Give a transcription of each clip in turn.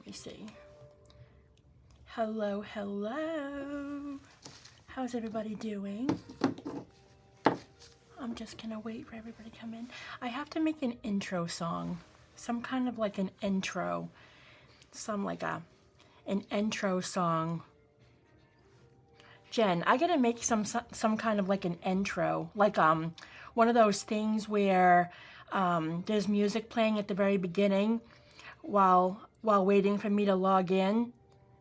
me see. Hello, hello. How's everybody doing? I'm just gonna wait for everybody to come in. I have to make an intro song. Some kind of like an intro. An intro song. Jen, I gotta make some kind of like an intro. Like one of those things where there's music playing at the very beginning while waiting for me to log in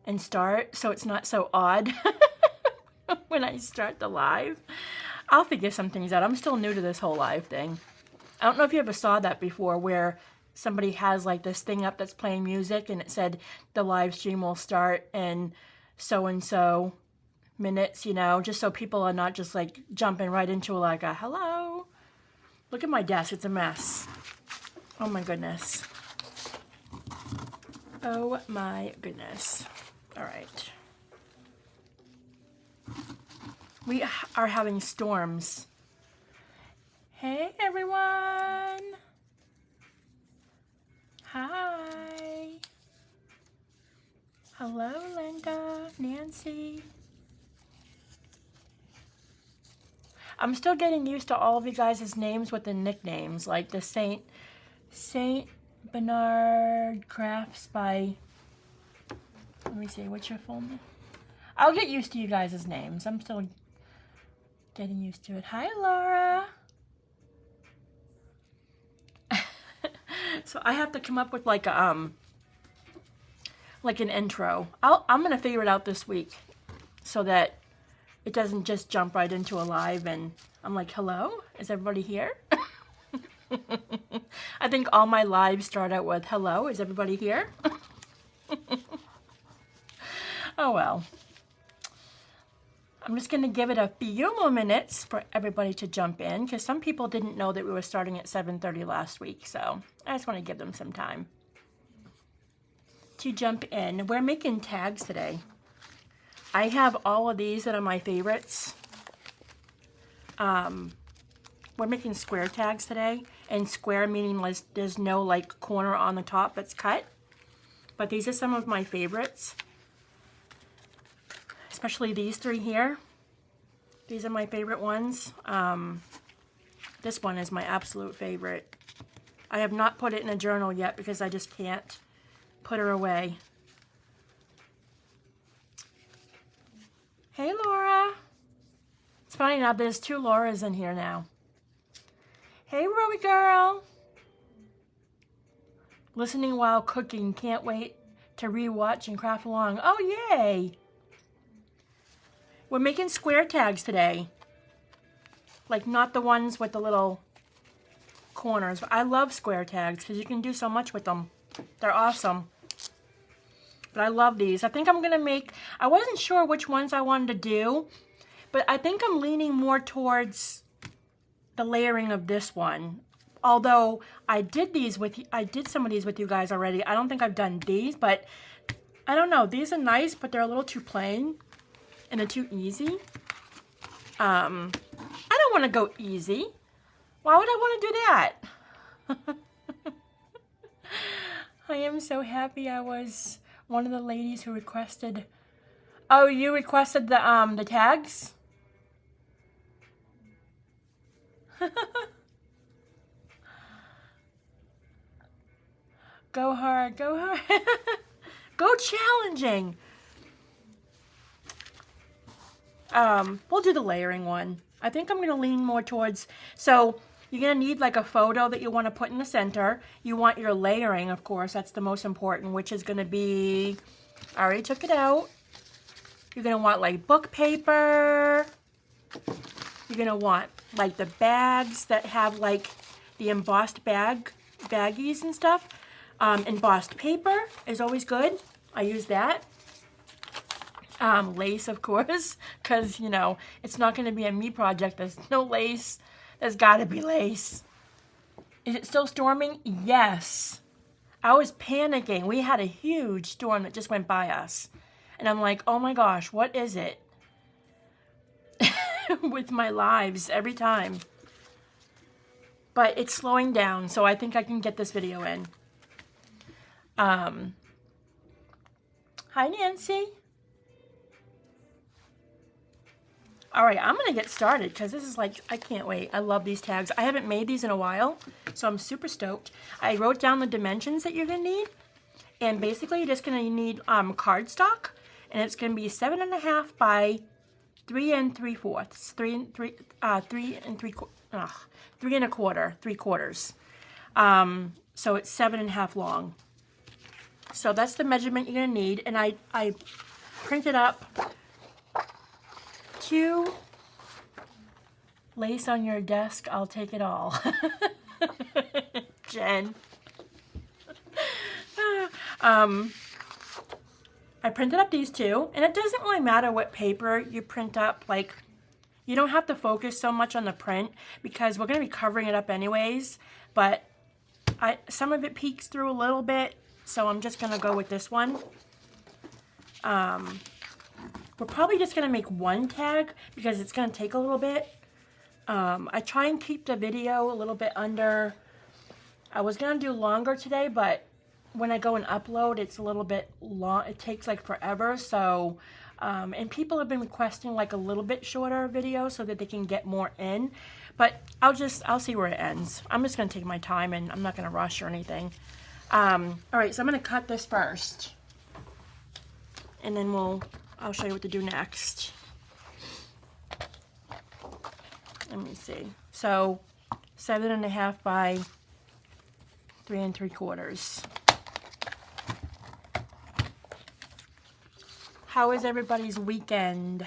and start, so it's not so odd when I start the live. I'll figure some things out. I'm still new to this whole live thing. I don't know if you ever saw that before, where somebody has like this thing up that's playing music and it said the live stream will start in so and so minutes, you know, just so people are not just like jumping right into like a hello. Look at my desk, it's a mess. Oh my goodness. Oh my goodness. All right. We are having storms. Hey everyone. Hi. Hello Linda, Nancy. I'm still getting used to all of you guys' names with the nicknames, like the Saint Bernard Crafts by, let me see, what's your full name? I'll get used to you guys' names. I'm still getting used to it. Hi, Laura. So I have to come up with like a, like an intro. I'm gonna figure it out this week so that it doesn't just jump right into a live and I'm like, hello, is everybody here? I think all my lives start out with, hello, is everybody here? Oh well. I'm just going to give it a few more minutes for everybody to jump in, because some people didn't know that we were starting at 7:30 last week, so I just want to give them some time to jump in. We're making tags today. I have all of these that are my favorites. We're making square tags today, and square meaning there's no like corner on the top that's cut. But these are some of my favorites, especially these three here. These are my favorite ones. This one is my absolute favorite. I have not put it in a journal yet because I just can't put her away. Hey Laura. It's funny now, there's two Lauras in here now. Hey Rowie girl. Listening while cooking, can't wait to rewatch and craft along. Oh yay. We're making square tags today. Like not the ones with the little corners. I love square tags because you can do so much with them. They're awesome. But I love these. I think I'm going to make, I wasn't sure which ones I wanted to do, but I think I'm leaning more towards the layering of this one. Although I did some of these with you guys already. I don't think I've done these, but I don't know. These are nice, but they're a little too plain and they're too easy. I don't want to go easy. Why would I want to do that? I am so happy I was one of the ladies who requested. Oh, you requested the tags? Go hard, go hard. Go challenging. We'll do the layering one. I think I'm going to lean more towards, so you're going to need like a photo that you want to put in the center. You want your layering, of course, that's the most important, which is going to be, I already took it out. You're going to want like book paper. You're going to want like the bags that have like the embossed baggies and stuff. Embossed paper is always good. I use that. Lace, of course, because, you know, it's not going to be a me project. There's no lace. There's got to be lace. Is it still storming? Yes. I was panicking. We had a huge storm that just went by us. And I'm like, oh my gosh, what is it? With my lives every time. but it's slowing down, so I think I can get this video in. Hi, Nancy. All right, I'm gonna get started because this is like, I can't wait. I love these tags. I haven't made these in a while, so I'm super stoked. I wrote down the dimensions that you're gonna need, and basically you're just gonna need cardstock, and it's gonna be 7.5 by 3 3/4, 3 3/4. So it's 7.5 long. So that's the measurement you're gonna need, and I printed up 2 lace on your desk. I'll take it all. Jen. I printed up these 2, and it doesn't really matter what paper you print up. Like, you don't have to focus so much on the print because we're going to be covering it up anyways, but some of it peeks through a little bit, so I'm just going to go with this one. We're probably just going to make 1 tag because it's going to take a little bit. I try and keep the video a little bit under. I was going to do longer today, but when I go and upload, it's a little bit long. It takes like forever. So, and people have been requesting like a little bit shorter video so that they can get more in. But I'll see where it ends. I'm just going to take my time, and I'm not going to rush or anything. All right, so I'm going to cut this first. And then I'll show you what to do next. Let me see. So 7.5 by 3 3/4. How is everybody's weekend?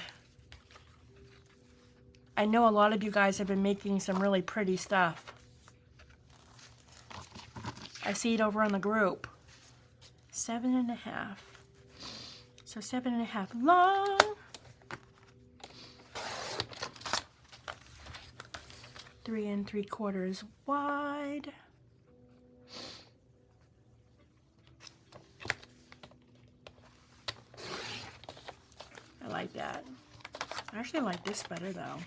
I know a lot of you guys have been making some really pretty stuff. I see it over on the group. 7.5. So 7.5 long. 3 3/4 wide. I like that. I actually like this better though.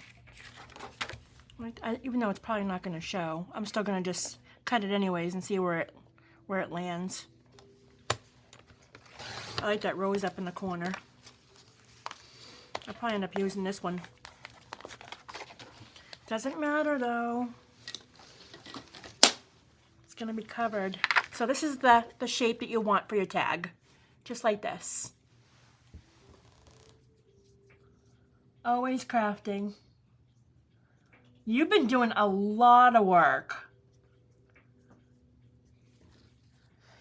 Even though it's probably not going to show, I'm still going to just cut it anyways and see where it lands. I like that rose up in the corner. I'll probably end up using this one. Doesn't matter though. It's going to be covered. So this is the shape that you want for your tag. Just like this. Always crafting. You've been doing a lot of work.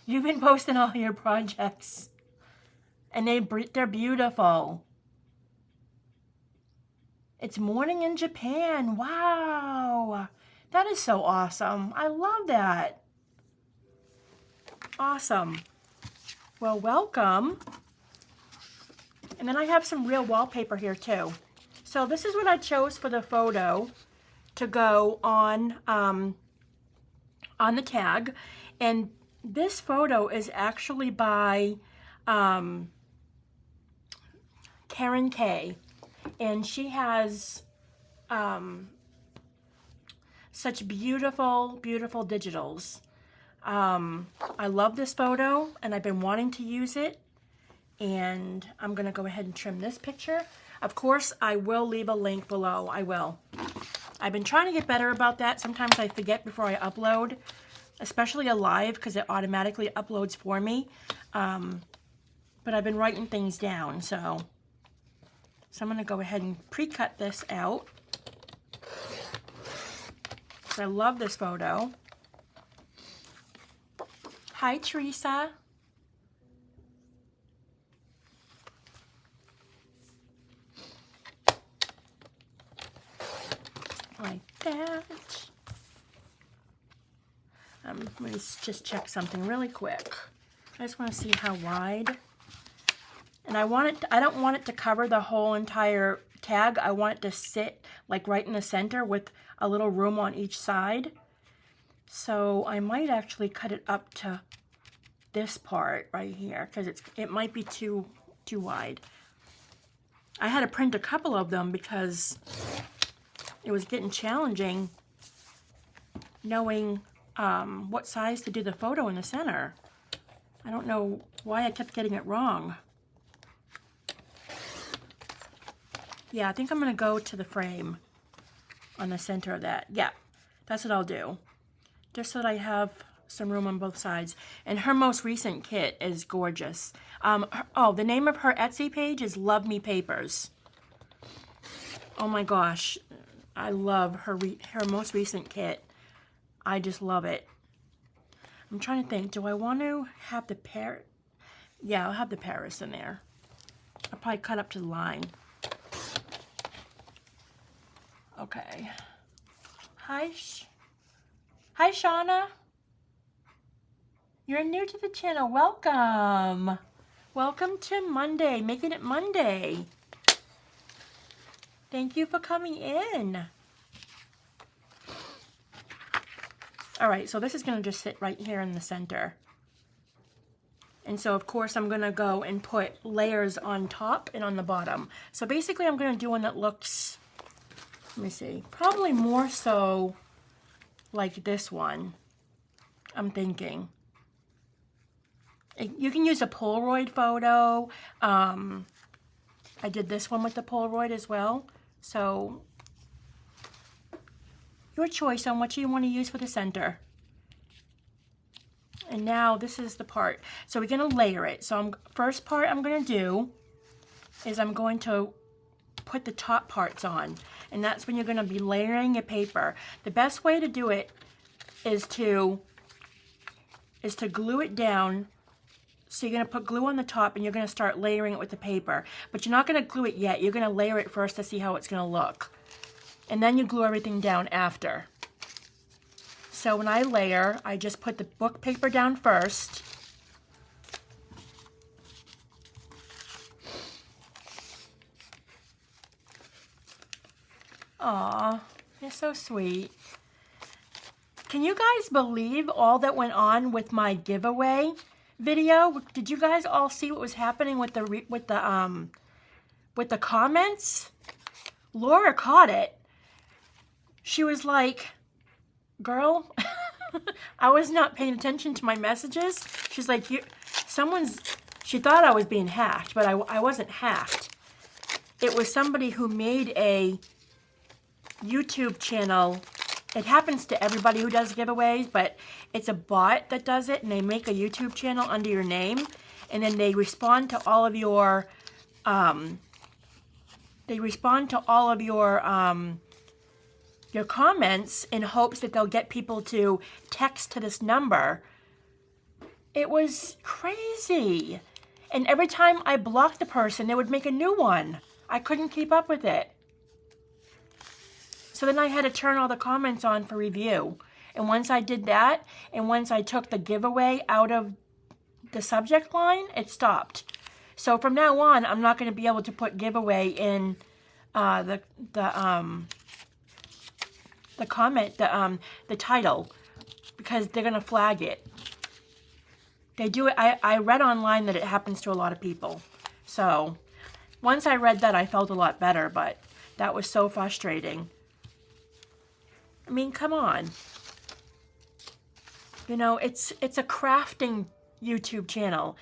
You've been posting all your projects. And they're beautiful. It's morning in Japan. Wow. That is so awesome. I love that. Awesome. Well, welcome. And then I have some real wallpaper here too. So this is what I chose for the photo to go on the tag. And this photo is actually by Karen K. And she has such beautiful, beautiful digitals. I love this photo, and I've been wanting to use it. And I'm going to go ahead and trim this picture. Of course, I will leave a link below. I will. I've been trying to get better about that. Sometimes I forget before I upload, especially a live, because it automatically uploads for me. But I've been writing things down, so I'm going to go ahead and pre-cut this out. I love this photo. Hi, Teresa. Like that. Let me just check something really quick. I just want to see how wide. And I don't want it to cover the whole entire tag. I want it to sit like right in the center with a little room on each side. So I might actually cut it up to this part right here because it might be too wide. I had to print a couple of them because it was getting challenging knowing what size to do the photo in the center. I don't know why I kept getting it wrong. Yeah, I think I'm going to go to the frame on the center of that. Yeah, that's what I'll do. Just so that I have some room on both sides. And her most recent kit is gorgeous. The name of her Etsy page is Love Me Papers. Oh my gosh, I love her most recent kit. I just love it. I'm trying to think, do I want to have the Yeah, I'll have the Paris in there. I'll probably cut up to the line. Okay. Hi, Shauna. You're new to the channel. Welcome. Welcome to Monday, making it Monday. Thank you for coming in. All right, so this is going to just sit right here in the center. And so, of course, I'm going to go and put layers on top and on the bottom. So basically, I'm going to do one that looks, let me see, probably more so like this one, I'm thinking. You can use a Polaroid photo. I did this one with the Polaroid as well. So your choice on what you want to use for the center. And now this is the part. So we're going to layer it. So first part I'm going to do is I'm going to put the top parts on. And that's when you're going to be layering your paper. The best way to do it is to glue it down. So you're going to put glue on the top and you're going to start layering it with the paper. But you're not going to glue it yet. You're going to layer it first to see how it's going to look. And then you glue everything down after. So when I layer, I just put the book paper down first. Aw, you're so sweet. Can you guys believe all that went on with my giveaway video? Did you guys all see what was happening with the comments? Laura caught it. She was like, girl, I was not paying attention to my messages. She's like, she thought I was being hacked, but I wasn't hacked. It was somebody who made a YouTube channel. It happens to everybody who does giveaways, but it's a bot that does it, and they make a YouTube channel under your name, and then they respond to all of your, your comments in hopes that they'll get people to text to this number. It was crazy. And every time I blocked the person, they would make a new one. I couldn't keep up with it. So then I had to turn all the comments on for review. And once I did that, and once I took the giveaway out of the subject line, it stopped. So from now on, I'm not going to be able to put giveaway in the comment, the title, because they're going to flag it. They do it. I read online that it happens to a lot of people. So once I read that, I felt a lot better, but that was so frustrating. I mean, come on. You know, it's a crafting YouTube channel.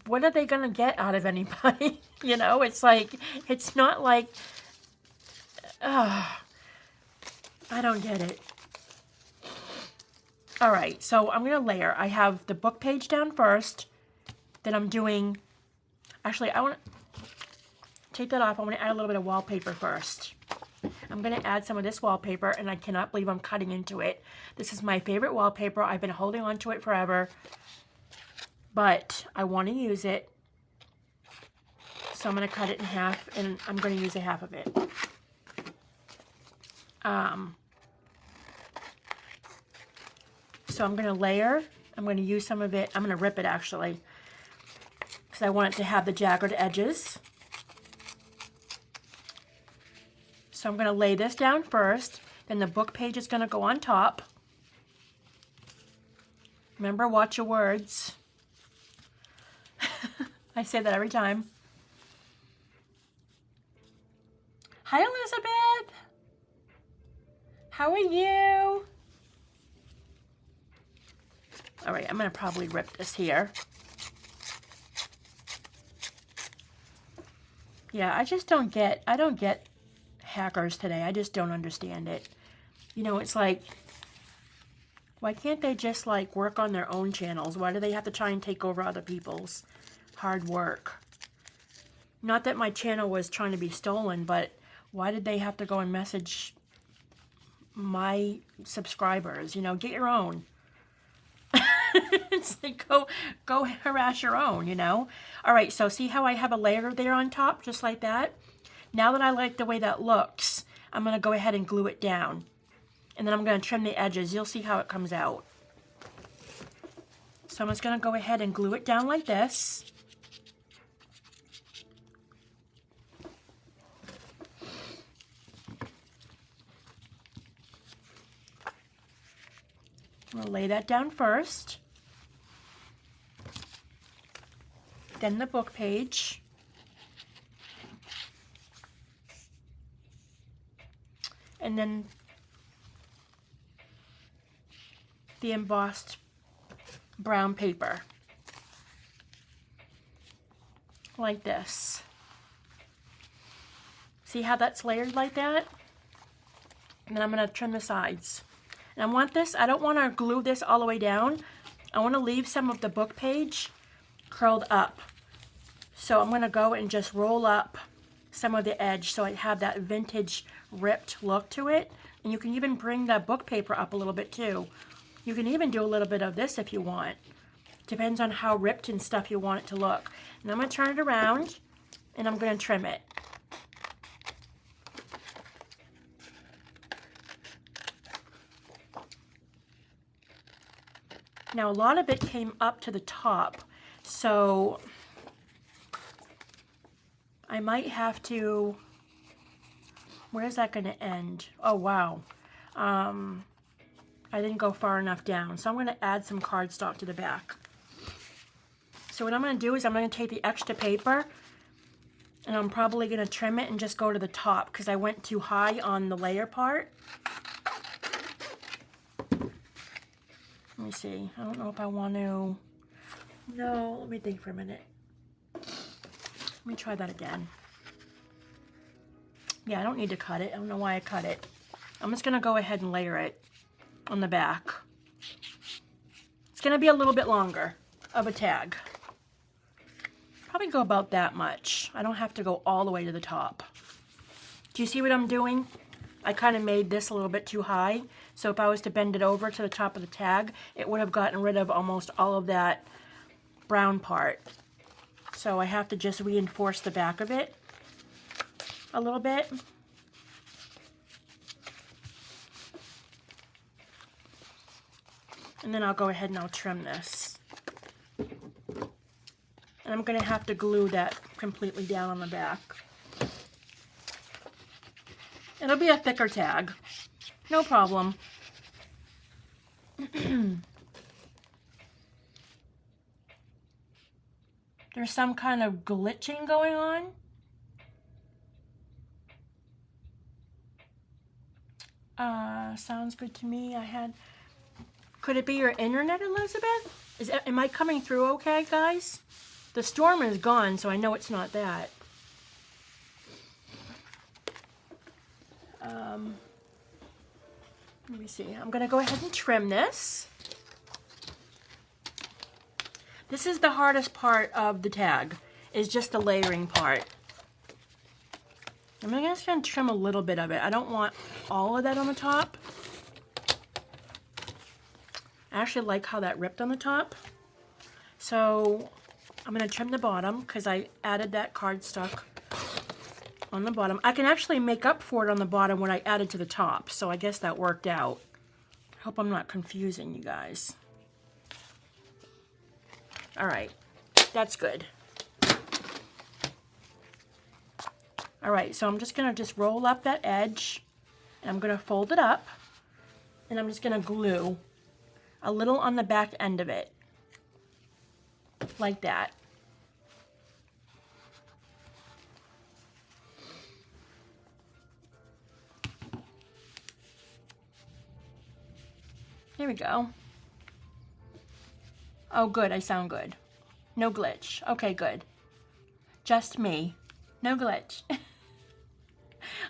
What are they going to get out of anybody? You know, it's like, it's not like, I don't get it. All right, so I'm going to layer. I have the book page down first. Then I'm doing, actually, I want to take that off. I want to add a little bit of wallpaper first. I'm going to add some of this wallpaper, and I cannot believe I'm cutting into it. This is my favorite wallpaper. I've been holding on to it forever, but I want to use it. So I'm going to cut it in half, and I'm going to use a half of it. So I'm going to layer. I'm going to use some of it. I'm going to rip it, actually, because I want it to have the jagged edges. So I'm going to lay this down first, then the book page is going to go on top. Remember, watch your words. I say that every time. Hi, Elizabeth. How are you? All right, I'm gonna probably rip this here. Yeah, I don't get hackers today. I just don't understand it. You know, it's like, why can't they just like work on their own channels? Why do they have to try and take over other people's hard work? Not that my channel was trying to be stolen, but why did they have to go and message my subscribers? You know, get your own. It's like, go harass your own, you know? All right, so see how I have a layer there on top, just like that? Now that I like the way that looks, I'm going to go ahead and glue it down. And then I'm going to trim the edges. You'll see how it comes out. So I'm just going to go ahead and glue it down like this. We'll lay that down first. Then the book page. And then the embossed brown paper. Like this. See how that's layered like that? And then I'm going to trim the sides. And I want this, I don't want to glue this all the way down. I want to leave some of the book page curled up. So I'm going to go and just roll up some of the edge so I have that vintage ripped look to it. And you can even bring the book paper up a little bit too. You can even do a little bit of this if you want. Depends on how ripped and stuff you want it to look. And I'm going to turn it around and I'm going to trim it. Now a lot of it came up to the top, so I might have to, where's that going to end? Oh wow, I didn't go far enough down, so I'm going to add some cardstock to the back. So what I'm going to do is I'm going to take the extra paper and I'm probably going to trim it and just go to the top because I went too high on the layer part. Let me see. I don't know if I want to. No, let me think for a minute. Let me try that again. Yeah, I don't need to cut it. I don't know why I cut it. I'm just going to go ahead and layer it on the back. It's going to be a little bit longer of a tag. Probably go about that much. I don't have to go all the way to the top. Do you see what I'm doing? I kind of made this a little bit too high. So if I was to bend it over to the top of the tag, it would have gotten rid of almost all of that brown part. So I have to just reinforce the back of it a little bit. And then I'll go ahead and I'll trim this. And I'm going to have to glue that completely down on the back. It'll be a thicker tag. No problem. There's some kind of glitching going on. Sounds good to me. Could it be your internet, Elizabeth? Am I coming through okay, guys? The storm is gone, so I know it's not that. Let me see. I'm going to go ahead and trim this. This is the hardest part of the tag, is just the layering part. I'm just going to trim a little bit of it. I don't want all of that on the top. I actually like how that ripped on the top. So I'm going to trim the bottom because I added that cardstock on the bottom. I can actually make up for it on the bottom when I added to the top, so I guess that worked out. I hope I'm not confusing you guys. All right, that's good. All right, so I'm just gonna roll up that edge, and I'm gonna fold it up, and I'm just gonna glue a little on the back end of it, like that. There we go. Oh, good. I sound good. No glitch. Okay, good. Just me. No glitch.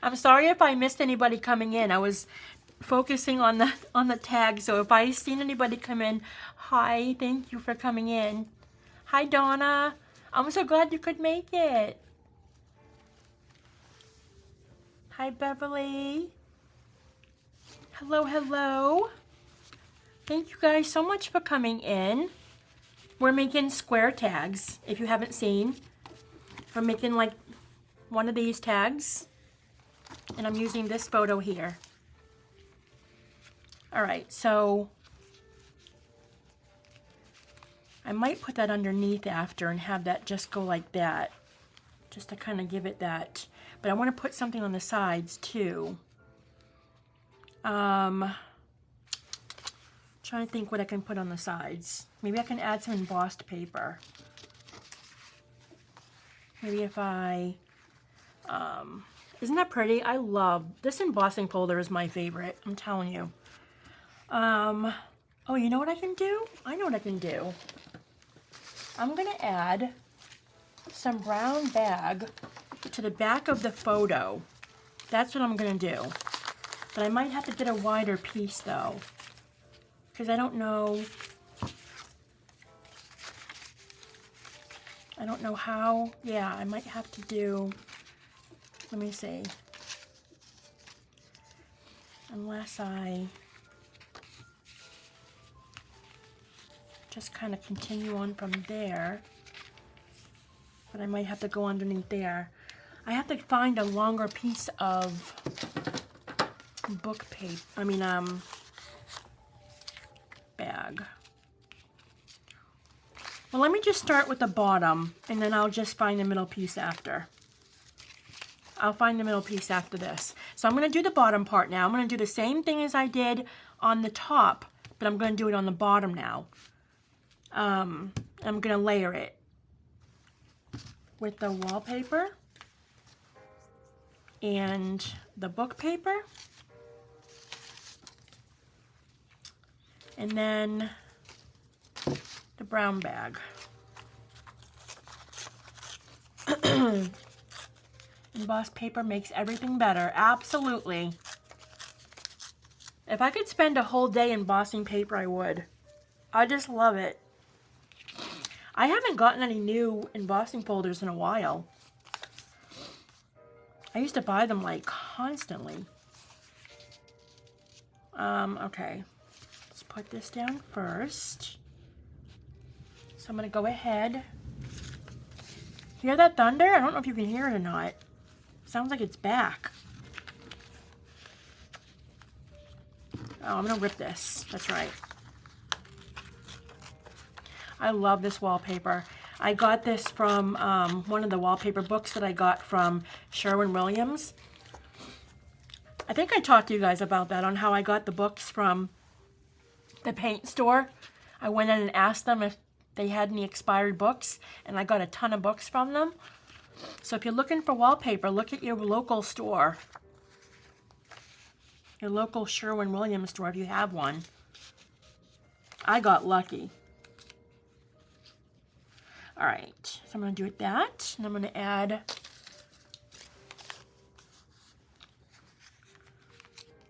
I'm sorry if I missed anybody coming in. I was focusing on the tag, so if I seen anybody come in, hi, thank you for coming in. Hi, Donna. I'm so glad you could make it. Hi, Beverly. Hello, hello. Thank you guys so much for coming in. We're making square tags, if you haven't seen. We're making like one of these tags. And I'm using this photo here. All right, so I might put that underneath after and have that just go like that. Just to kind of give it that. But I want to put something on the sides too. Trying to think what I can put on the sides. Maybe I can add some embossed paper. Maybe if I, isn't that pretty? I love, this embossing folder is my favorite, I'm telling you. Oh, you know what I can do? I know what I can do. I'm gonna add some brown bag to the back of the photo. That's what I'm gonna do. But I might have to get a wider piece though, because I don't know how. Yeah, I might have to do, let me see, unless I just kind of continue on from there, but I might have to go underneath there. I have to find a longer piece of book paper, bag. Well, let me just start with the bottom, and then I'll just find the middle piece after. I'll find the middle piece after this. So I'm going to do the bottom part now. I'm going to do the same thing as I did on the top, but I'm going to do it on the bottom now. I'm going to layer it with the wallpaper and the book paper. And then the brown bag. Embossed paper makes everything better. Absolutely. If I could spend a whole day embossing paper, I would. I just love it. I haven't gotten any new embossing folders in a while. I used to buy them like constantly. Okay. Let's put this down first. So I'm going to go ahead. Hear that thunder? I don't know if you can hear it or not. Sounds like it's back. Oh, I'm going to rip this. That's right. I love this wallpaper. I got this from one of the wallpaper books that I got from Sherwin-Williams. I think I talked to you guys about that, on how I got the books from the paint store. I went in and asked them if they had any expired books, and I got a ton of books from them. So if you're looking for wallpaper, look at your local store. Your local Sherwin-Williams store if you have one. I got lucky. All right, so I'm going to do it that, and I'm going to add,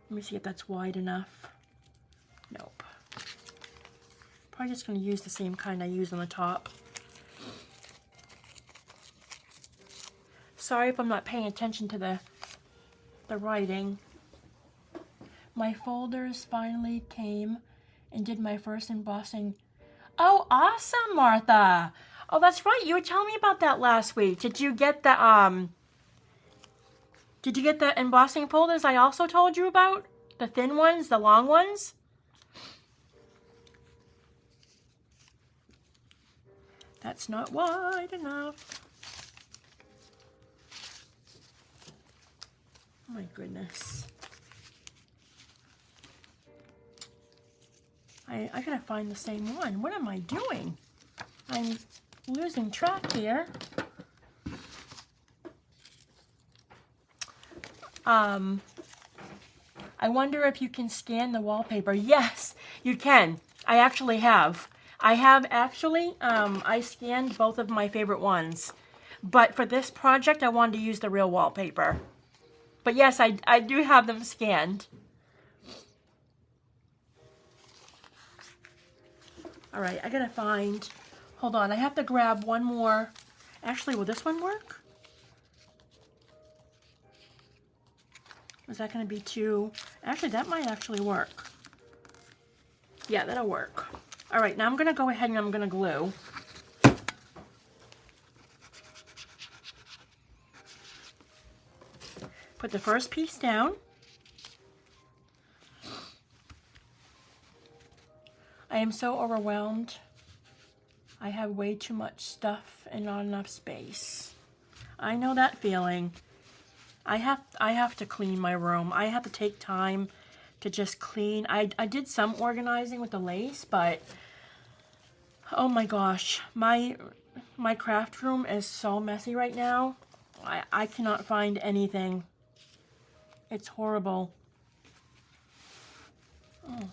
let me see if that's wide enough. Nope. Probably just going to use the same kind I used on the top. Sorry if I'm not paying attention to the writing. My folders finally came and did my first embossing. Oh, awesome, Martha. Oh, that's right. You were telling me about that last week. Did you get the embossing folders I also told you about? The thin ones, the long ones? That's not wide enough. Oh my goodness. I gotta find the same one. What am I doing? I'm losing track here. I wonder if you can scan the wallpaper. Yes, you can. I actually have. I have actually, I scanned both of my favorite ones. But for this project, I wanted to use the real wallpaper. But yes, I do have them scanned. All right, I gotta find, hold on, I have to grab one more. Actually, will this one work? Is that gonna be too, actually that might actually work. Yeah, that'll work. All right, now I'm gonna go ahead and I'm gonna glue. Put the first piece down. I am so overwhelmed. I have way too much stuff and not enough space. I know that feeling. I have to clean my room. I have to take time to just clean. I did some organizing with the lace, but oh my gosh, my craft room is so messy right now. I cannot find anything. It's horrible. Oh.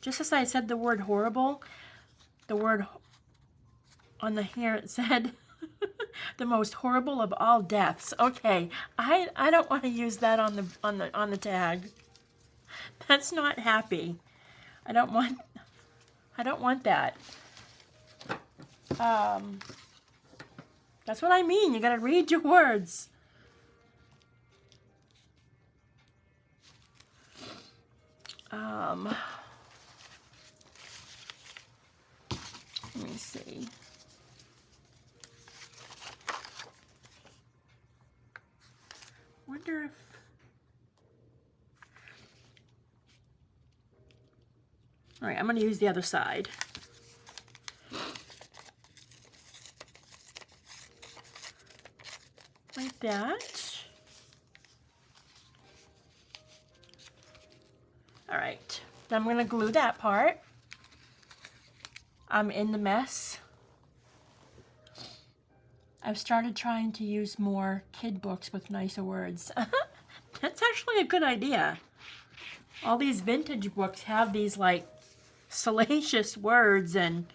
Just as I said the word horrible, the word on the hair it said the most horrible of all deaths. Okay, I don't want to use that on the tag. That's not happy. I don't want that. That's what I mean. You gotta read your words. Let me see. Wonder if all right, I'm going to use the other side. Like that. All right, then I'm going to glue that part. I'm in the mess. I've started trying to use more kid books with nicer words. That's actually a good idea. All these vintage books have these like salacious words, and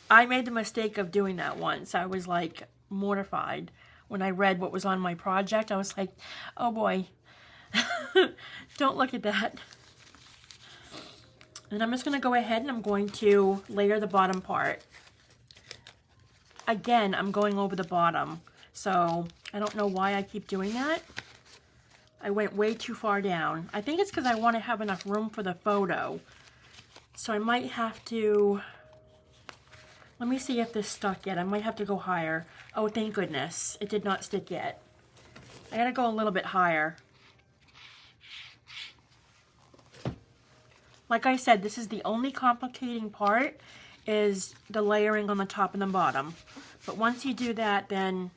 I made the mistake of doing that once. I was like mortified when I read what was on my project. I was like, oh boy, don't look at that. And I'm just going to go ahead and I'm going to layer the bottom part. Again, I'm going over the bottom. So I don't know why I keep doing that. I went way too far down. I think it's because I want to have enough room for the photo. So I might have to, let me see if this stuck yet. I might have to go higher. Oh, thank goodness. It did not stick yet. I got to go a little bit higher. Like I said, this is the only complicating part, is the layering on the top and the bottom. But once you do that, then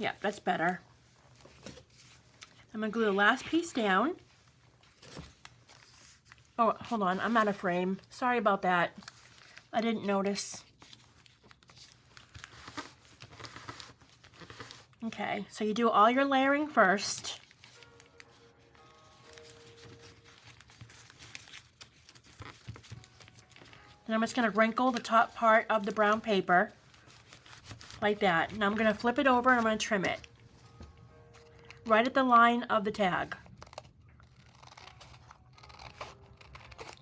yeah, that's better. I'm going to glue the last piece down. Oh, hold on, I'm out of frame. Sorry about that. I didn't notice. Okay, so you do all your layering first. And I'm just going to wrinkle the top part of the brown paper like that. Now I'm going to flip it over and I'm going to trim it right at the line of the tag.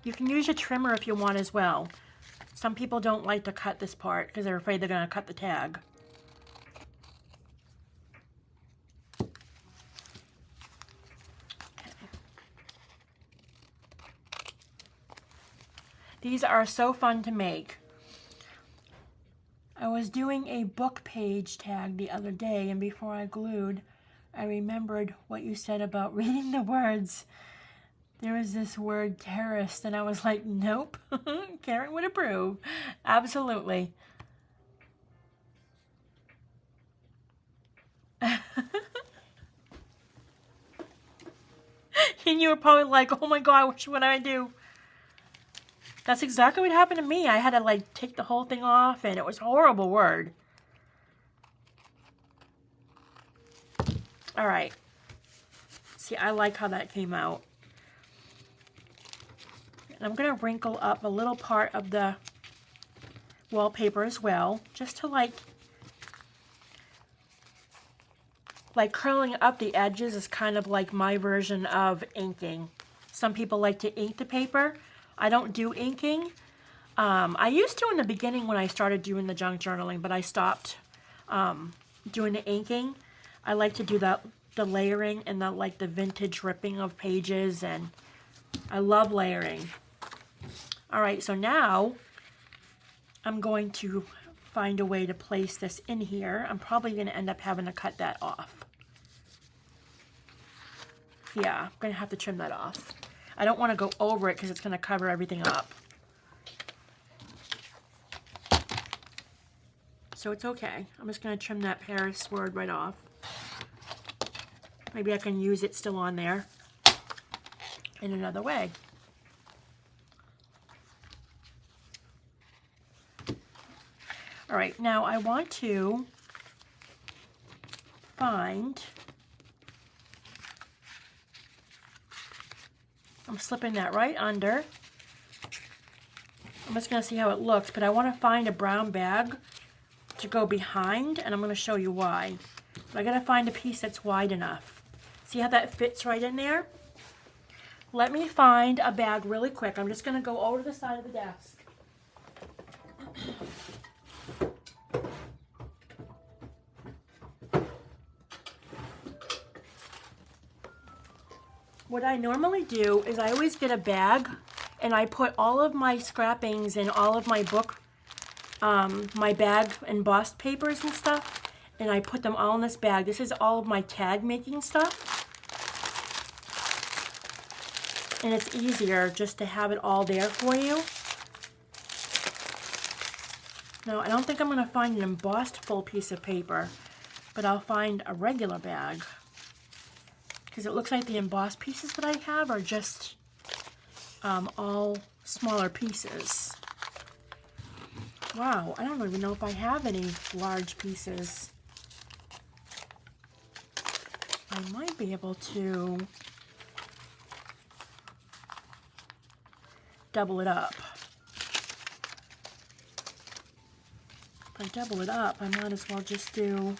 You can use your trimmer if you want as well. Some people don't like to cut this part because they're afraid they're going to cut the tag. These are so fun to make. I was doing a book page tag the other day, and before I glued, I remembered what you said about reading the words. There was this word terrorist, and I was like, nope, Karen would approve. Absolutely. And you were probably like, oh my God, what should I do? That's exactly what happened to me. I had to like take the whole thing off, and it was a horrible word. All right. See, I like how that came out. And I'm going to wrinkle up a little part of the wallpaper as well, just to like curling up the edges is kind of like my version of inking. Some people like to ink the paper. I don't do inking. I used to in the beginning when I started doing the junk journaling, but I stopped doing the inking. I like to do the layering and the vintage ripping of pages, and I love layering. All right, so now I'm going to find a way to place this in here. I'm probably going to end up having to cut that off. Yeah, I'm going to have to trim that off. I don't want to go over it because it's going to cover everything up. So it's okay. I'm just going to trim that Paris word right off. Maybe I can use it still on there in another way. All right, now I want to find, I'm slipping that right under. I'm just going to see how it looks, but I want to find a brown bag to go behind, and I'm going to show you why. But I got to find a piece that's wide enough. See how that fits right in there? Let me find a bag really quick. I'm just going to go over to the side of the desk. What I normally do is I always get a bag and I put all of my scrappings and all of my book, my bag embossed papers and stuff, and I put them all in this bag. This is all of my tag making stuff. And it's easier just to have it all there for you. Now, I don't think I'm going to find an embossed full piece of paper, but I'll find a regular bag. Because it looks like the embossed pieces that I have are just all smaller pieces. Wow, I don't even know if I have any large pieces. I might be able to double it up. If I double it up, I might as well just do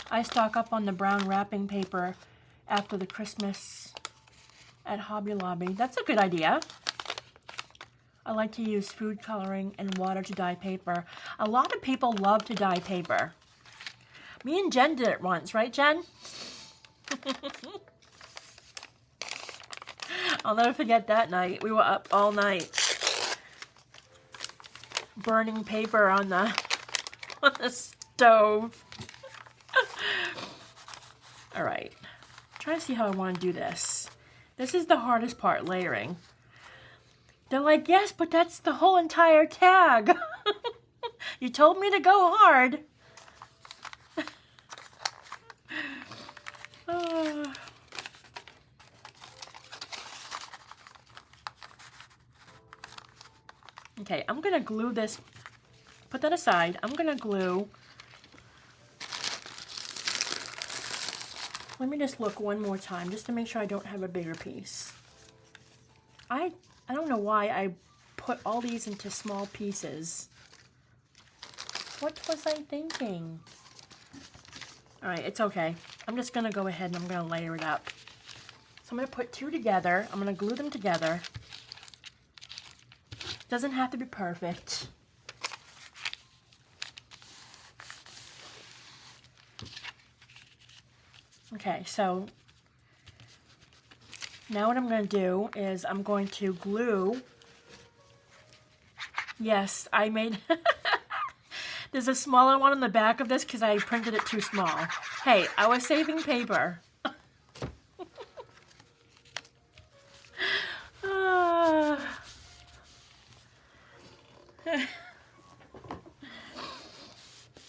I stock up on the brown wrapping paper after the Christmas at Hobby Lobby. That's a good idea. I like to use food coloring and water to dye paper. A lot of people love to dye paper. Me and Jen did it once, right, Jen? I'll never forget that night. We were up all night burning paper on the stove. All right, trying to see how I want to do this. This is the hardest part, layering. They're like, yes, but that's the whole entire tag. You told me to go hard. Okay, I'm gonna glue this, put that aside. I'm gonna glue. Let me just look one more time just to make sure I don't have a bigger piece. I don't know why I put all these into small pieces. What was I thinking? All right, it's okay. I'm just gonna go ahead and I'm gonna layer it up. So I'm gonna put two together. I'm gonna glue them together. Doesn't have to be perfect. Okay, so now what I'm going to do is I'm going to glue. Yes, I made, there's a smaller one on the back of this because I printed it too small. Hey, I was saving paper.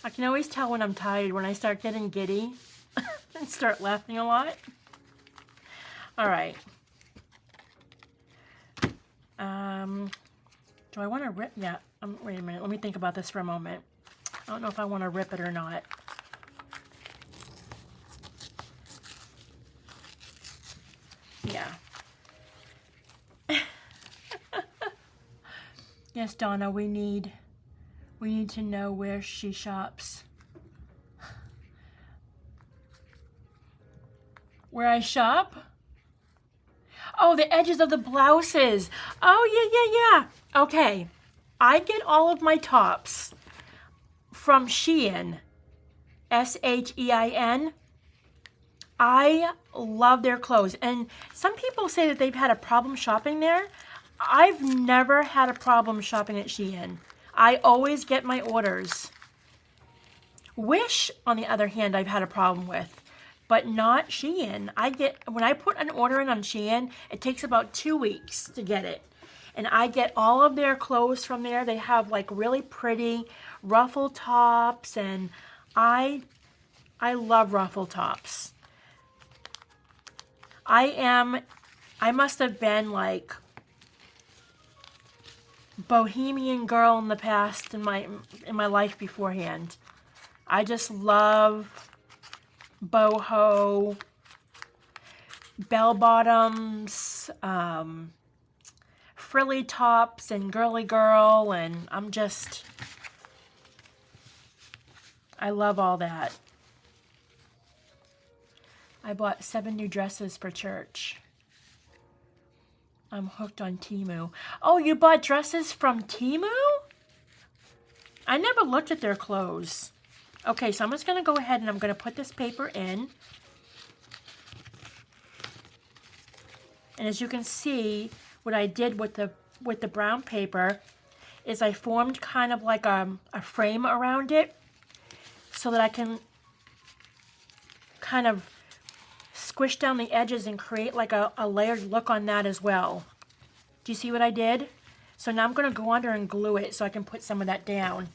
I can always tell when I'm tired when I start getting giddy and start laughing a lot. All right. Do I want to rip? Yeah, wait a minute. Let me think about this for a moment. I don't know if I want to rip it or not. Yeah. Yes, Donna, we need to know where she shops. Where I shop? Oh, the edges of the blouses. Oh, yeah. Okay. I get all of my tops from Shein. Shein. I love their clothes. And some people say that they've had a problem shopping there. I've never had a problem shopping at Shein. I always get my orders. Wish, on the other hand, I've had a problem with, but not Shein. When I put an order in on Shein, it takes about 2 weeks to get it. And I get all of their clothes from there. They have like really pretty ruffle tops, and I love ruffle tops. I must have been like bohemian girl in the past in my life beforehand. I just love boho, bell bottoms, frilly tops, and girly girl, and I love all that. I bought 7 new dresses for church. I'm hooked on Temu. Oh, you bought dresses from Temu? I never looked at their clothes. Okay, so I'm just going to go ahead and I'm going to put this paper in. And as you can see, what I did with the brown paper is I formed kind of like a frame around it so that I can kind of squish down the edges and create like a layered look on that as well. Do you see what I did? So now I'm going to go under and glue it so I can put some of that down.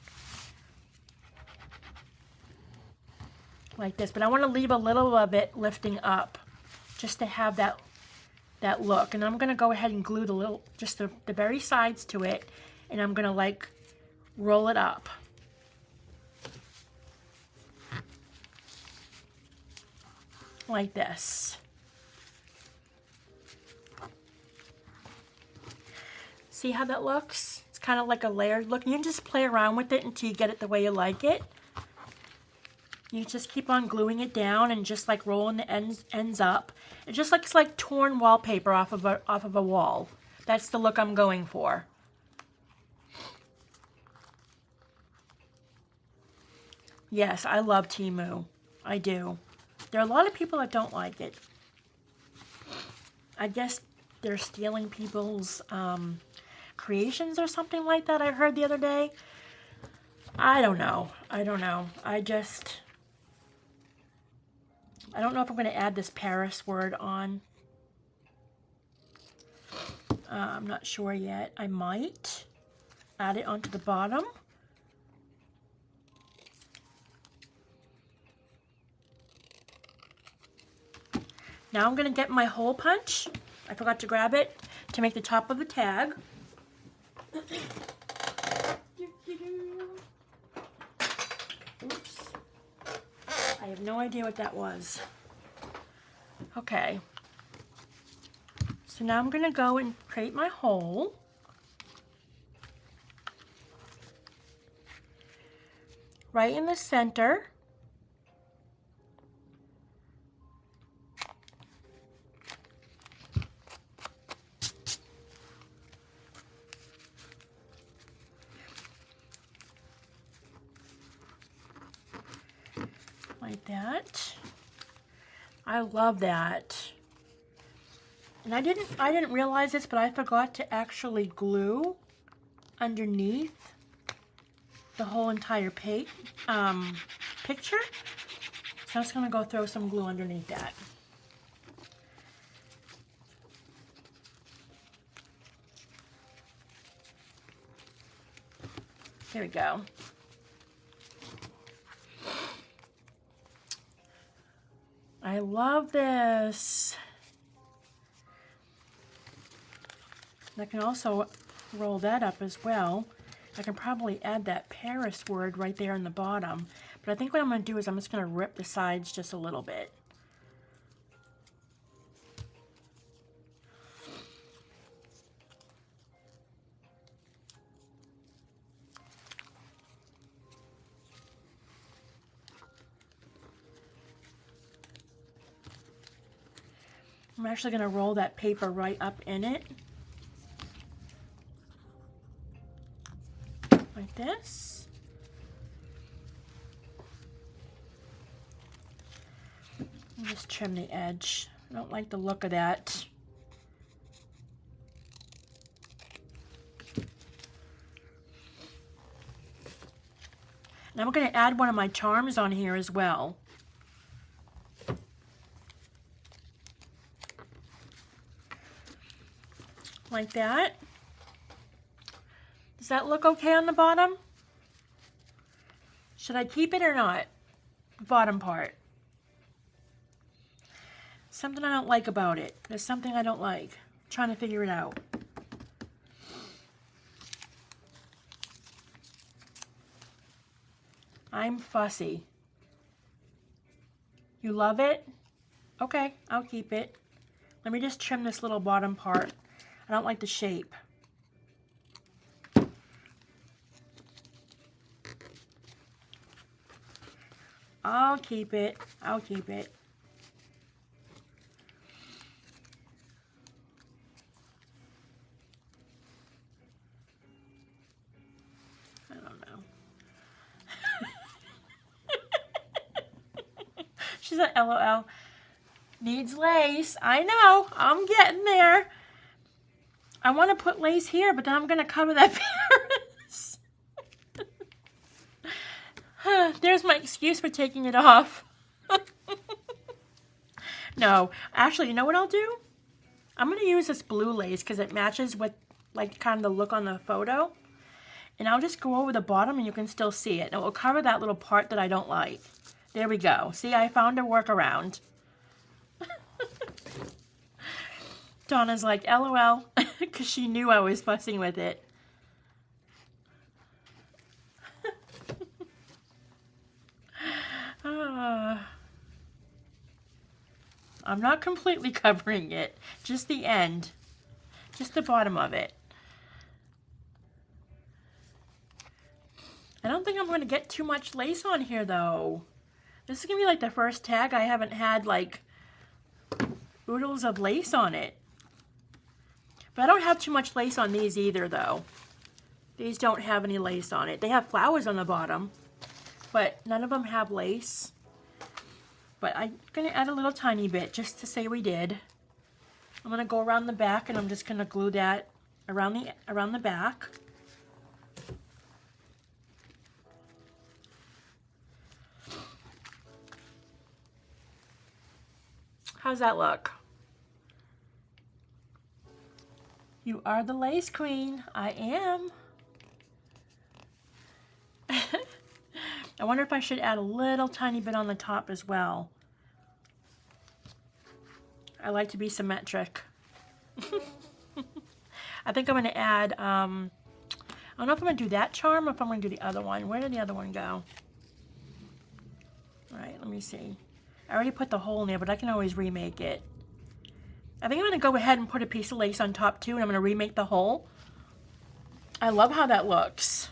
Like this. But I want to leave a little of it lifting up just to have that look. And I'm going to go ahead and glue just the very sides to it. And I'm going to like roll it up. Like this. See how that looks? It's kind of like a layered look. You can just play around with it until you get it the way you like it. You just keep on gluing it down and just like rolling the ends up. It just looks like torn wallpaper off of a wall. That's the look I'm going for. Yes, I love Temu. I do. There are a lot of people that don't like it. I guess they're stealing people's creations or something like that, I heard the other day. I don't know. I don't know if I'm going to add this Paris word on. I'm not sure yet. I might add it onto the bottom. Now I'm going to get my hole punch. I forgot to grab it to make the top of the tag. Oops. I have no idea what that was. Okay. So now I'm going to go and create my hole. Right in the center. Like that. I love that. And I didn't realize this, but I forgot to actually glue underneath the whole entire picture. So I'm just going to go throw some glue underneath that. There we go. I love this. And I can also roll that up as well. I can probably add that Paris word right there in the bottom. But I think what I'm going to do is I'm just going to rip the sides just a little bit. I'm actually going to roll that paper right up in it. Like this. And just trim the edge. I don't like the look of that. And I'm going to add one of my charms on here as well. Like that. Does that look okay on the bottom? Should I keep it or not? The bottom part. Something I don't like about it. There's something I don't like. I'm trying to figure it out. I'm fussy. You love it? Okay, I'll keep it. Let me just trim this little bottom part. I don't like the shape. I'll keep it. I'll keep it. I don't know. She's like, LOL. Needs lace. I know. I'm getting there. I want to put lace here, but then I'm going to cover that Paris. There's my excuse for taking it off. No, actually, you know what I'll do? I'm going to use this blue lace because it matches with like kind of the look on the photo. And I'll just go over the bottom and you can still see it. And it will cover that little part that I don't like. There we go. See, I found a workaround. Donna's like, LOL, because she knew I was fussing with it. I'm not completely covering it, just the end, just the bottom of it. I don't think I'm going to get too much lace on here though. This is going to be like the first tag I haven't had like oodles of lace on it. But I don't have too much lace on these either though. These don't have any lace on it. They have flowers on the bottom, but none of them have lace. But I'm going to add a little tiny bit just to say we did. I'm going to go around the back and I'm just going to glue that around the back. How's that look? You are the lace queen. I am. I wonder if I should add a little tiny bit on the top as well. I like to be symmetric. I think I'm going to add, I don't know if I'm going to do that charm or if I'm going to do the other one. Where did the other one go? All right, let me see. I already put the hole in there, but I can always remake it. I think I'm going to go ahead and put a piece of lace on top too, and I'm going to remake the hole. I love how that looks.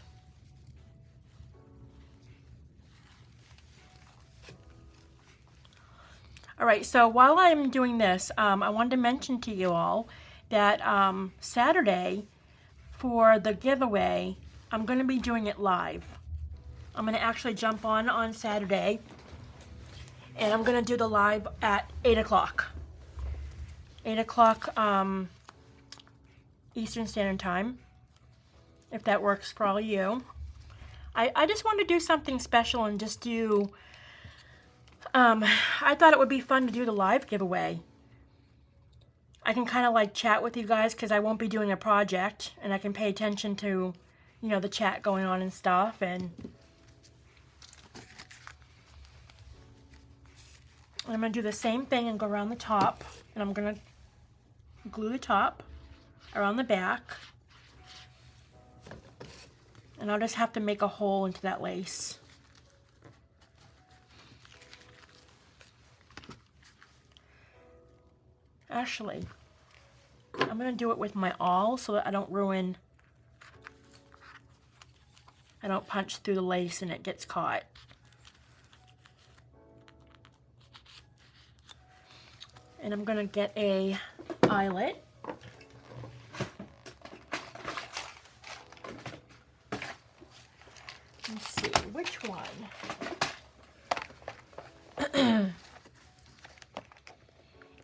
All right, so while I'm doing this, I wanted to mention to you all that Saturday for the giveaway, I'm going to be doing it live. I'm going to actually jump on Saturday, and I'm going to do the live at 8 o'clock. 8 o'clock Eastern Standard Time, if that works for all you. I just wanted to do something special and just do, I thought it would be fun to do the live giveaway. I can kind of like chat with you guys because I won't be doing a project, and I can pay attention to, you know, the chat going on and stuff. And I'm going to do the same thing and go around the top, and I'm going to glue the top. around the back. And I'll just have to make a hole into that lace. Actually, I'm going to do it with my awl so that I don't punch through the lace and it gets caught. And I'm going to get a eyelet. Let's see, which one?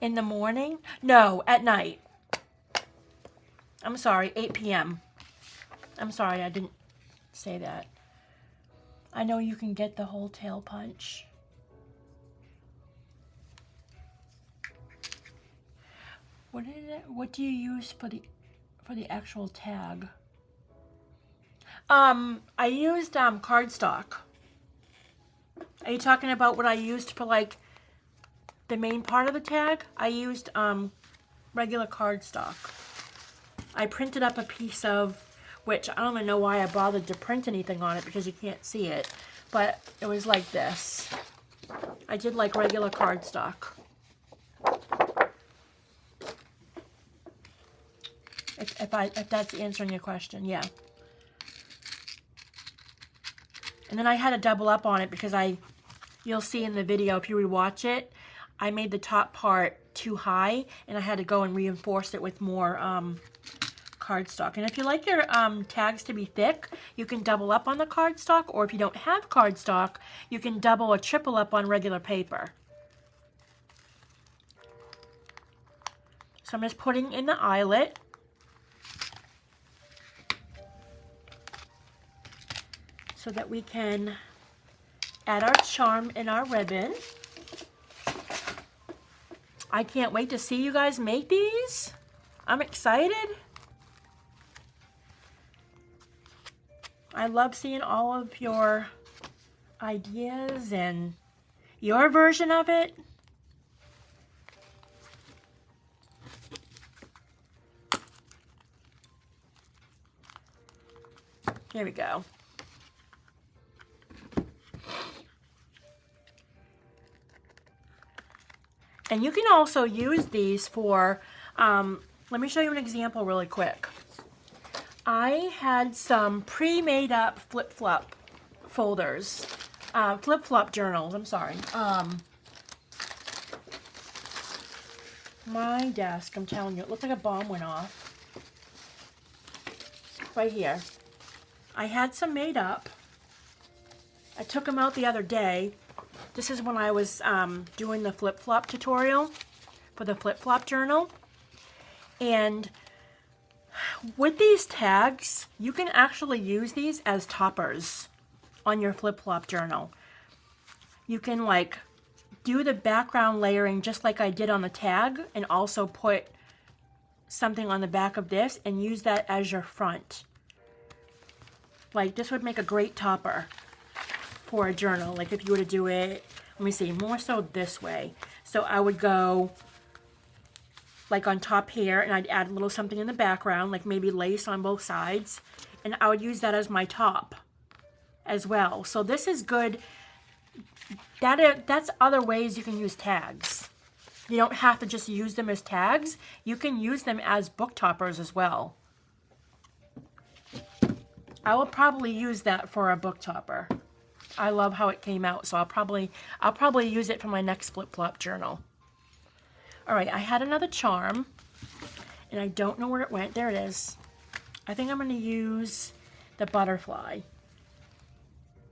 In the morning? No, at night. I'm sorry, 8 p.m. I'm sorry, I didn't say that. I know you can get the whole tail punch. What do you use for the actual tag? I used cardstock. Are you talking about what I used for like the main part of the tag? I used regular cardstock. I printed up a piece of, which I don't even know why I bothered to print anything on it because you can't see it, but it was like this. I did like regular cardstock. If that's answering your question, yeah. And then I had to double up on it because you'll see in the video if you rewatch it, I made the top part too high and I had to go and reinforce it with more cardstock. And if you like your tags to be thick, you can double up on the cardstock, or if you don't have cardstock, you can double or triple up on regular paper. So I'm just putting in the eyelet. So that we can add our charm and our ribbon. I can't wait to see you guys make these. I'm excited. I love seeing all of your ideas and your version of it. Here we go. And you can also use these for, let me show you an example really quick. I had some pre-made up flip-flop folders, flip-flop journals, I'm sorry. My desk, I'm telling you, it looked like a bomb went off. Right here. I had some made up. I took them out the other day. This is when I was doing the flip-flop tutorial for the flip-flop journal. And with these tags, you can actually use these as toppers on your flip-flop journal. You can like do the background layering just like I did on the tag and also put something on the back of this and use that as your front. Like this would make a great topper for a journal, like if you were to do it, let me see, more so this way. So I would go like on top here and I'd add a little something in the background, like maybe lace on both sides, and I would use that as my top as well. So this is good. That's other ways you can use tags. You don't have to just use them as tags. You can use them as book toppers as well. I will probably use that for a book topper. I love how it came out, so I'll probably use it for my next flip-flop journal. All right, I had another charm, and I don't know where it went. There it is. I think I'm going to use the butterfly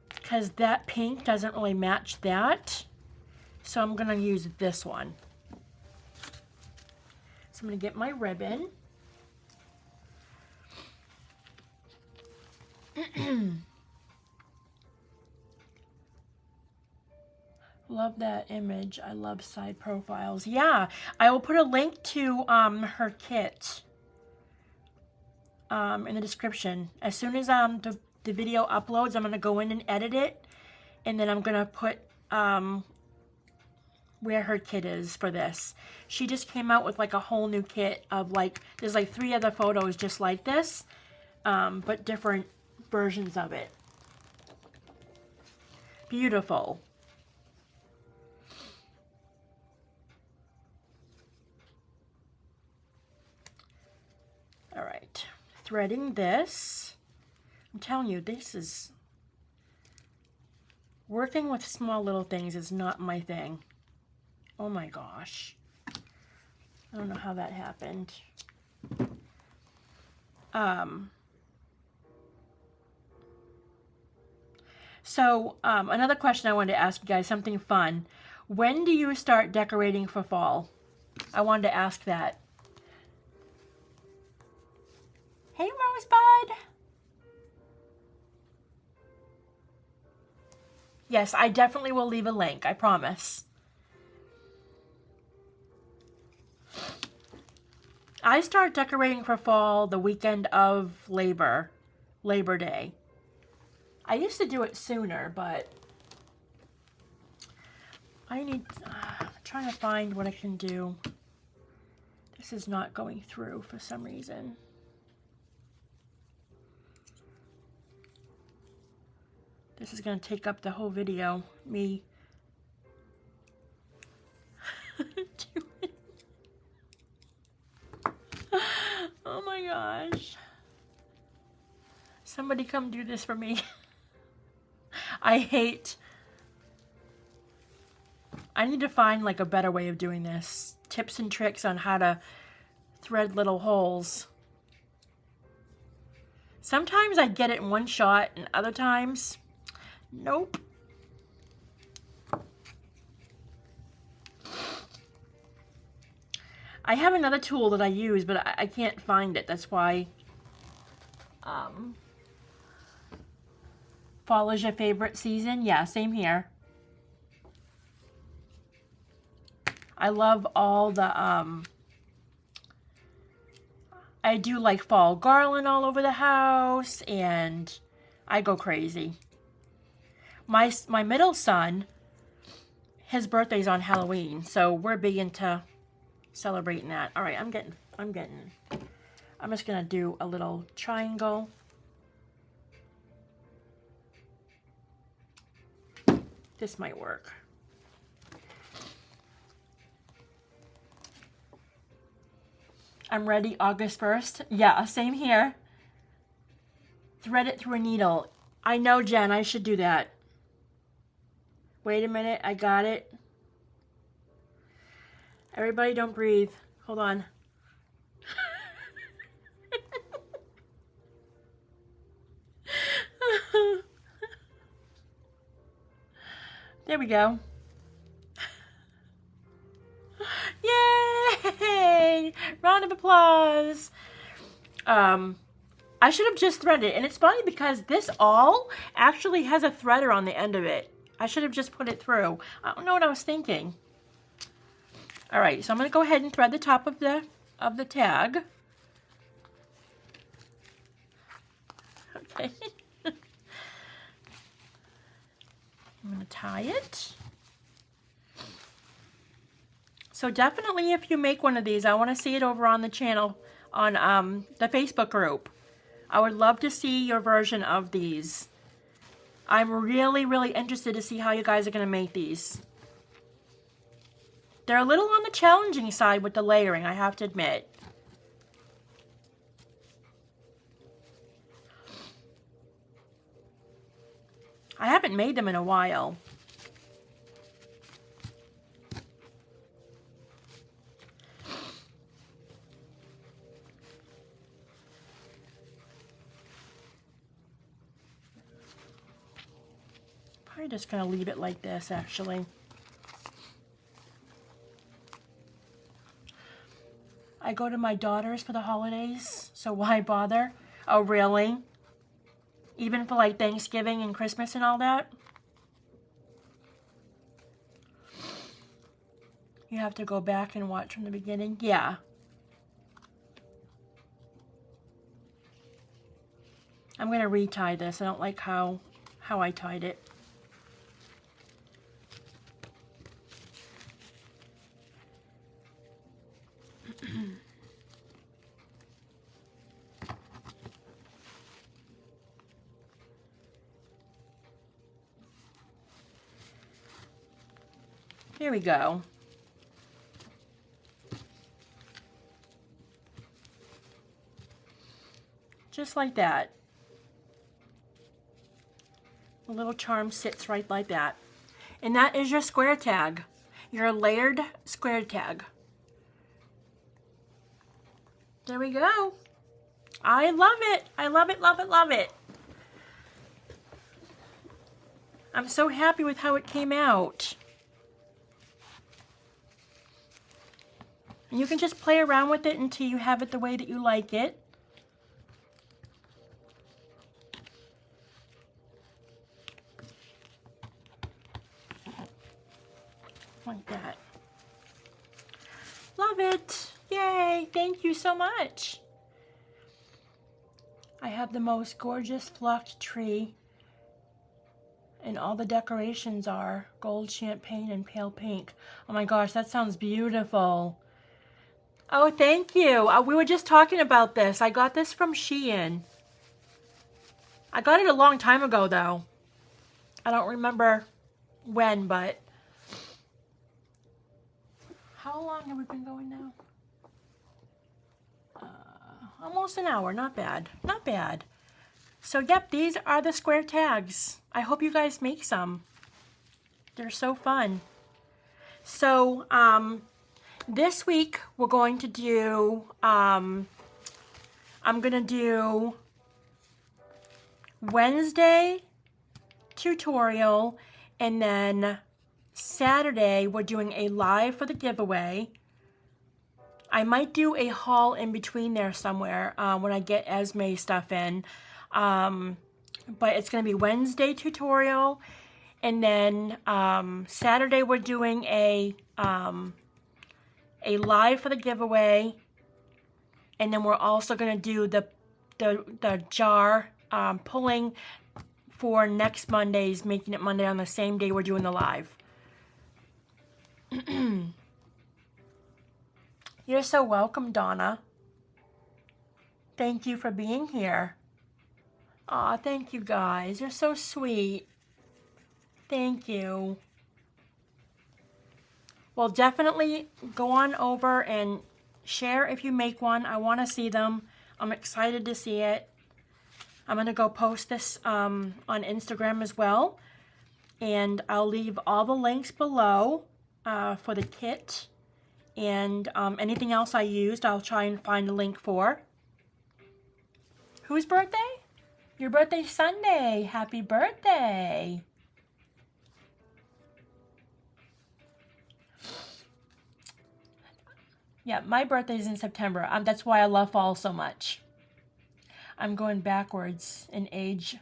because that pink doesn't really match that, so I'm going to use this one. So I'm going to get my ribbon. Love that image. I love side profiles. Yeah, I will put a link to her kit in the description. As soon as the video uploads, I'm going to go in and edit it, and then I'm going to put where her kit is for this. She just came out with like a whole new kit of like, there's like 3 other photos just like this, but different versions of it. Beautiful. All right, threading this. I'm telling you, this is, working with small little things is not my thing. Oh my gosh. I don't know how that happened. So another question I wanted to ask you guys, something fun. When do you start decorating for fall? I wanted to ask that. Hey, Rosebud. Yes, I definitely will leave a link, I promise. I start decorating for fall the weekend of Labor Day. I used to do it sooner, but I'm trying to find what I can do. This is not going through for some reason. This is going to take up the whole video, me doing. Oh my gosh. Somebody come do this for me. I need to find like a better way of doing this. Tips and tricks on how to thread little holes. Sometimes I get it in one shot and other times, nope. I have another tool that I use, but I can't find it. That's why fall is your favorite season? Yeah, same here. I love all the, I do like fall garland all over the house, and I go crazy. My middle son, his birthday's on Halloween, so we're big into celebrating that. All right, I'm just gonna do a little triangle. This might work. I'm ready August 1st. Yeah, same here. Thread it through a needle. I know, Jen, I should do that. Wait a minute, I got it. Everybody don't breathe. Hold on. There we go. Yay! Round of applause. I should have just threaded it. And it's funny because this all actually has a threader on the end of it. I should have just put it through. I don't know what I was thinking. All right, so I'm going to go ahead and thread the top of the tag. Okay. I'm going to tie it. So definitely if you make one of these, I want to see it over on the channel, on the Facebook group. I would love to see your version of these. I'm really, really interested to see how you guys are going to make these. They're a little on the challenging side with the layering, I have to admit. I haven't made them in a while. Probably just going to leave it like this, actually. I go to my daughter's for the holidays, so why bother? Oh, really? Even for like Thanksgiving and Christmas and all that? You have to go back and watch from the beginning? Yeah. I'm going to retie this. I don't like how I tied it. Here we go. Just like that. The little charm sits right like that. And that is your square tag. Your layered square tag. There we go. I love it. I love it, love it, love it. I'm so happy with how it came out. And you can just play around with it until you have it the way that you like it. Like that. Love it. Yay. Thank you so much. I have the most gorgeous fluffed tree. And all the decorations are gold champagne and pale pink. Oh my gosh, that sounds beautiful. Oh, thank you. We were just talking about this. I got this from Shein. I got it a long time ago though. I don't remember when, but how long have we been going now? Almost an hour. Not bad. Not bad. So, yep, these are the square tags. I hope you guys make some. They're so fun. So, this week we're going to do, I'm going to do Wednesday tutorial, and then Saturday we're doing a live for the giveaway. I might do a haul in between there somewhere when I get Esme stuff in. But it's going to be Wednesday tutorial. And then Saturday we're doing a live for the giveaway. And then we're also going to do the jar pulling for next Monday's, making it Monday on the same day we're doing the live. You're so welcome, Donna. Thank you for being here. Aw, thank you guys. You're so sweet. Thank you. Well, definitely go on over and share if you make one. I want to see them. I'm excited to see it. I'm going to go post this on Instagram as well. And I'll leave all the links below for the kit. And anything else I used, I'll try and find a link for. Whose birthday? Your birthday's Sunday. Happy birthday. Yeah, my birthday's in September. That's why I love fall so much. I'm going backwards in age.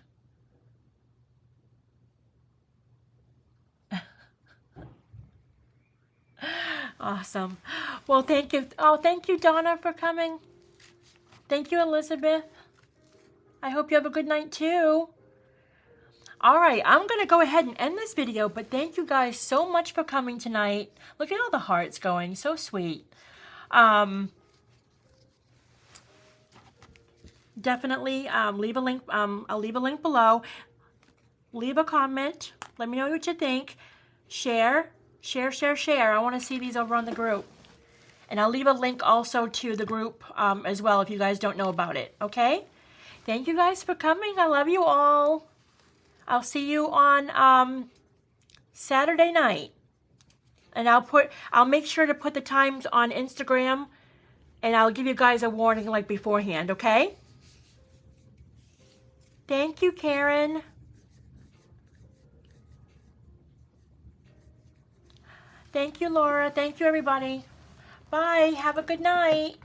Awesome. Well, thank you. Oh, thank you, Donna, for coming. Thank you, Elizabeth. I hope you have a good night, too. All right, I'm going to go ahead and end this video, but thank you guys so much for coming tonight. Look at all the hearts going. So sweet. Definitely leave a link. I'll leave a link below. Leave a comment. Let me know what you think. Share. Share, share, share. I want to see these over on the group. And I'll leave a link also to the group as well if you guys don't know about it. Okay? Thank you guys for coming. I love you all. I'll see you on Saturday night. And I'll make sure to put the times on Instagram. And I'll give you guys a warning like beforehand. Okay? Thank you, Karen. Thank you, Laura. Thank you, everybody. Bye. Have a good night.